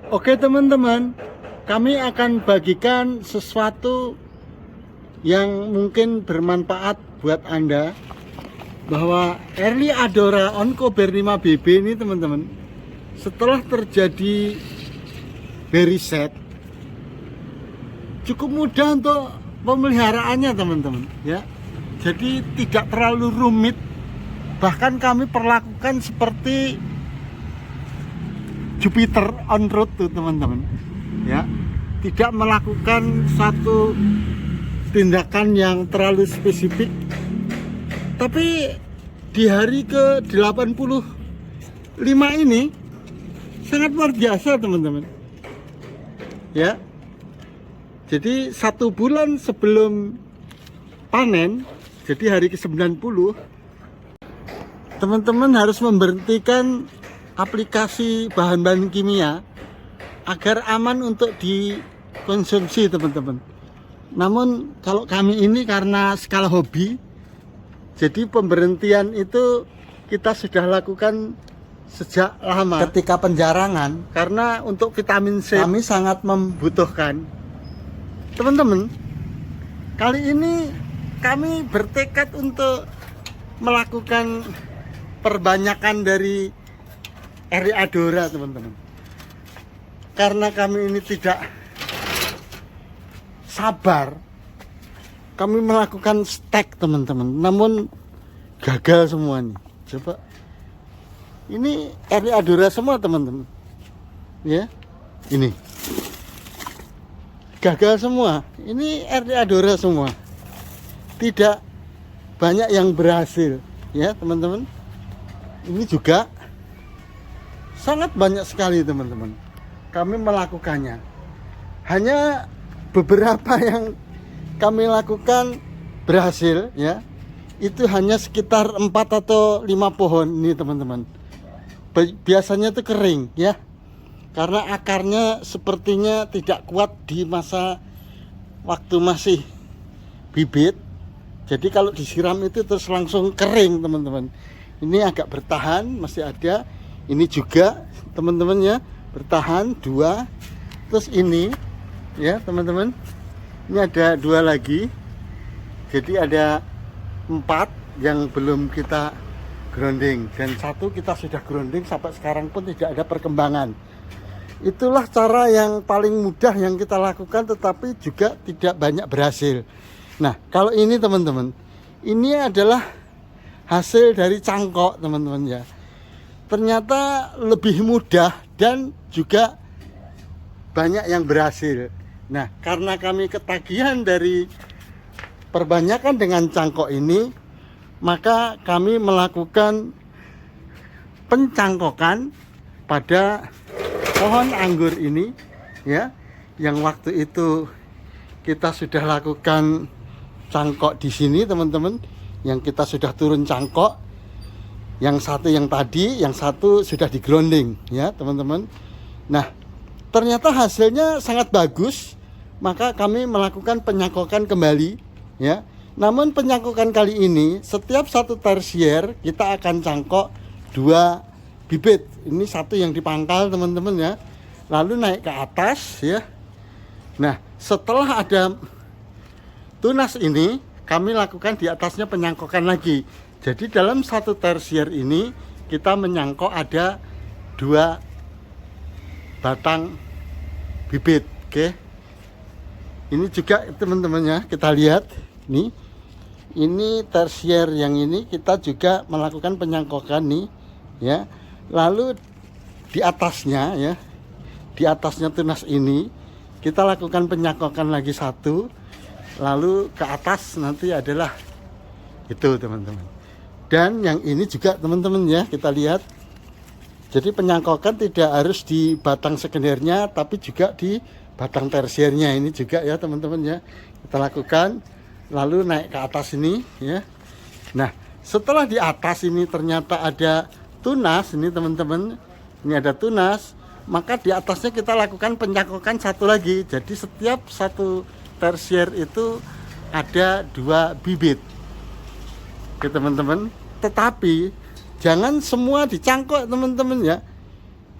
Oke teman-teman, kami akan bagikan sesuatu yang mungkin bermanfaat buat Anda, bahwa Early Adora Oncober 5BB ini teman-teman, setelah terjadi berry set, cukup mudah untuk pemeliharaannya teman-teman ya. Jadi tidak terlalu rumit, bahkan kami perlakukan seperti Jupiter on road tuh teman-teman ya, tidak melakukan satu tindakan yang terlalu spesifik, tapi di hari ke 85 ini sangat luar biasa teman-teman ya. Jadi 1 bulan sebelum panen, jadi hari ke 90, teman-teman harus memberhentikan aplikasi bahan-bahan kimia agar aman untuk dikonsumsi teman-teman. Namun kalau kami ini karena skala hobi, jadi pemberhentian itu kita sudah lakukan sejak lama ketika penjarangan, karena untuk vitamin C kami sangat membutuhkan. Teman-teman, kali ini kami bertekad untuk melakukan perbanyakan dari Early Adora teman-teman, karena kami ini tidak sabar. Kami melakukan stek teman-teman, namun gagal semua nih. Coba ini Early Adora semua teman-teman ya, ini gagal semua. Ini Early Adora semua, tidak banyak yang berhasil ya teman-teman. Ini juga sangat banyak sekali teman-teman kami melakukannya. Hanya beberapa yang kami lakukan berhasil ya, itu hanya sekitar 4 atau 5 pohon ini teman-teman. Biasanya itu kering ya, karena akarnya sepertinya tidak kuat di masa waktu masih bibit. Jadi kalau disiram itu terus langsung kering teman-teman. Ini agak bertahan, masih ada. Ini juga teman-teman ya, bertahan 2. Terus ini ya teman-teman, ini ada 2 lagi. Jadi ada 4 yang belum kita grounding, dan 1 kita sudah grounding. Sampai sekarang pun tidak ada perkembangan. Itulah cara yang paling mudah yang kita lakukan, tetapi juga tidak banyak berhasil. Nah kalau ini teman-teman, ini adalah hasil dari cangkok teman-teman ya. Ternyata lebih mudah dan juga banyak yang berhasil. Nah karena kami ketagihan dari perbanyakan dengan cangkok ini, maka kami melakukan pencangkokan pada pohon anggur ini ya, yang waktu itu kita sudah lakukan cangkok di sini teman-teman, yang kita sudah turun cangkok. Yang 1 yang tadi, yang 1 sudah di grounding ya teman-teman. Nah ternyata hasilnya sangat bagus, maka kami melakukan penyangkokan kembali ya. Namun penyangkokan kali ini, setiap 1 tersier kita akan cangkok 2 bibit. Ini 1 yang dipangkal teman-teman ya, lalu naik ke atas ya. Nah setelah ada tunas ini, kami lakukan di atasnya penyangkokan lagi. Jadi dalam 1 tersier ini kita menyangkok ada 2 batang bibit. Oke, ini juga teman-teman ya, kita lihat nih, ini tersier yang ini kita juga melakukan penyangkokan nih ya. Lalu di atasnya ya, di atasnya tunas ini kita lakukan penyangkokan lagi 1. Lalu ke atas nanti adalah itu teman-teman. Dan yang ini juga teman-teman ya, kita lihat. Jadi penyangkokan tidak harus di batang sekundernya, tapi juga di batang tersiernya ini juga ya teman-teman ya, kita lakukan. Lalu naik ke atas ini ya. Nah setelah di atas ini ternyata ada tunas ini teman-teman, ini ada tunas, maka di atasnya kita lakukan penyangkokan 1 lagi. Jadi setiap 1 tersier itu ada 2 bibit. Oke teman-teman, tetapi jangan semua dicangkok teman-teman ya.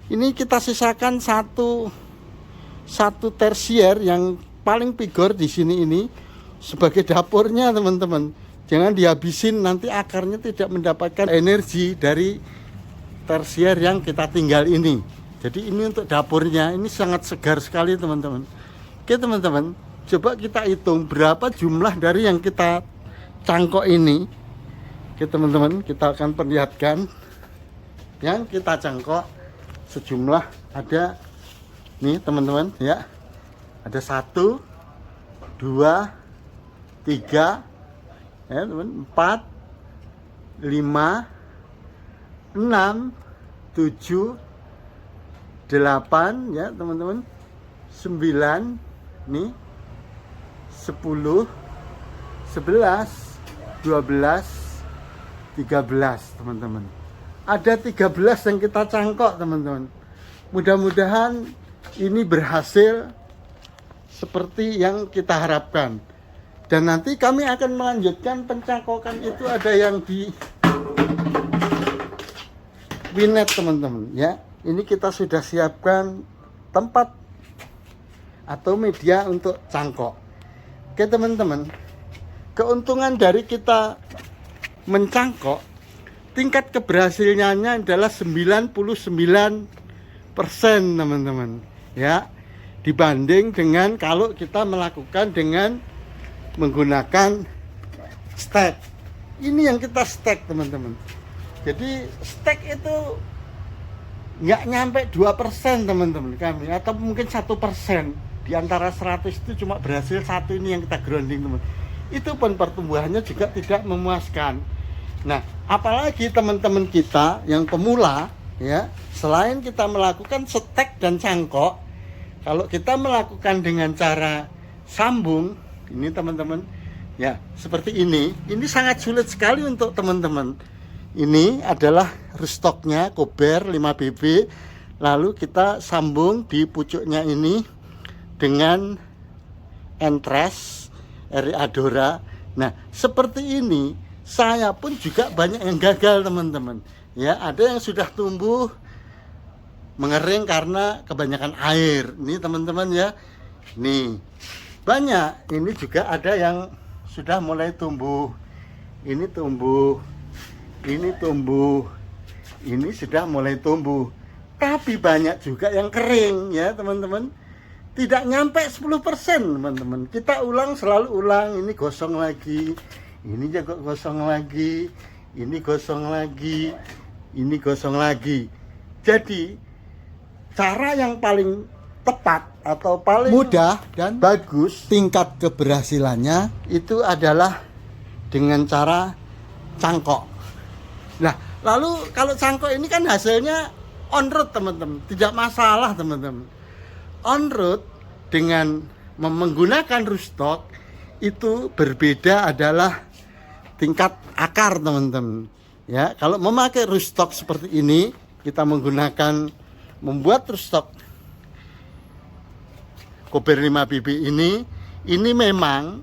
Ini kita sisakan satu tersier yang paling pigor di sini ini sebagai dapurnya teman-teman. Jangan dihabisin, nanti akarnya tidak mendapatkan energi dari tersier yang kita tinggal ini. Jadi ini untuk dapurnya, ini sangat segar sekali teman-teman. Oke teman-teman, coba kita hitung berapa jumlah dari yang kita cangkok ini. Oke teman-teman, kita akan perlihatkan yang kita cangkok sejumlah ada nih teman-teman ya, ada 1, 2, 3 ya teman, 4, 5, 6, 7, 8 ya teman-teman, 9 nih, 10, 11, 12, 13 teman-teman. Ada 13 yang kita cangkok teman-teman. Mudah-mudahan ini berhasil seperti yang kita harapkan. Dan nanti kami akan melanjutkan pencangkokan itu, ada yang di Winet teman-teman ya. Ini kita sudah siapkan tempat atau media untuk cangkok. Oke teman-teman, keuntungan dari kita mencangkok, tingkat keberhasilannya adalah 99% teman-teman ya, dibanding dengan kalau kita melakukan dengan menggunakan stek. Ini yang kita stek teman-teman. Jadi stek itu nggak nyampe 2% teman-teman kami, atau mungkin 1%. Di antara 100 itu cuma berhasil 1 ini yang kita grounding teman. Itu pun pertumbuhannya juga tidak memuaskan. Nah, apalagi teman-teman kita yang pemula ya, selain kita melakukan stek dan cangkok, kalau kita melakukan dengan cara sambung ini teman-teman ya, seperti ini sangat sulit sekali untuk teman-teman. Ini adalah rustoknya Kober 5BB, lalu kita sambung di pucuknya ini dengan entres Eri Adora. Nah, seperti ini saya pun juga banyak yang gagal teman-teman ya. Ada yang sudah tumbuh mengering karena kebanyakan air. Ini teman-teman ya, nih banyak. Ini juga ada yang sudah mulai tumbuh. Ini tumbuh, ini tumbuh, ini sudah mulai tumbuh. Tapi banyak juga yang kering ya teman-teman, tidak nyampe 10% teman-teman. Kita ulang, selalu ulang. Ini gosong lagi, ini juga gosong lagi, ini gosong lagi, ini gosong lagi. Jadi cara yang paling tepat atau paling mudah dan bagus tingkat keberhasilannya itu adalah dengan cara cangkok. Nah, lalu kalau cangkok ini kan hasilnya on road teman-teman, tidak masalah teman-teman. On road dengan menggunakan rootstock itu berbeda adalah tingkat akar teman-teman ya. Kalau memakai rootstock seperti ini, kita menggunakan membuat rootstock Kober 5BB ini memang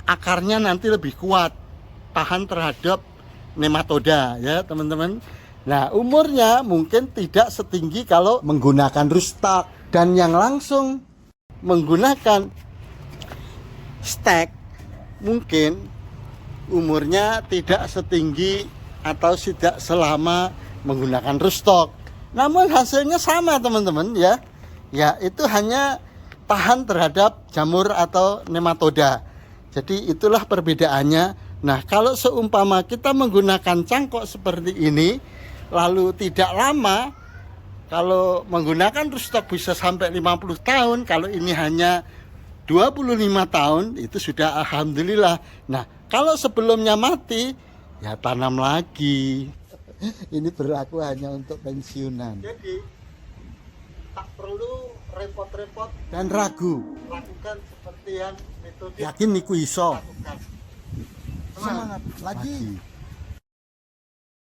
akarnya nanti lebih kuat, tahan terhadap nematoda ya teman-teman. Nah, umurnya mungkin tidak setinggi kalau menggunakan rootstock, dan yang langsung menggunakan stek mungkin umurnya tidak setinggi atau tidak selama menggunakan rootstock. Namun hasilnya sama teman-teman ya. Ya, itu hanya tahan terhadap jamur atau nematoda. Jadi itulah perbedaannya. Nah, kalau seumpama kita menggunakan cangkok seperti ini, lalu tidak lama, kalau menggunakan rootstock bisa sampai 50 tahun, kalau ini hanya 25 tahun, itu sudah alhamdulillah. Nah, kalau sebelumnya mati, ya tanam lagi. Ini berlaku hanya untuk pensiunan. Jadi, tak perlu repot-repot dan ragu. Lakukan seperti yang metode. Yakin niku iso. Semangat lagi.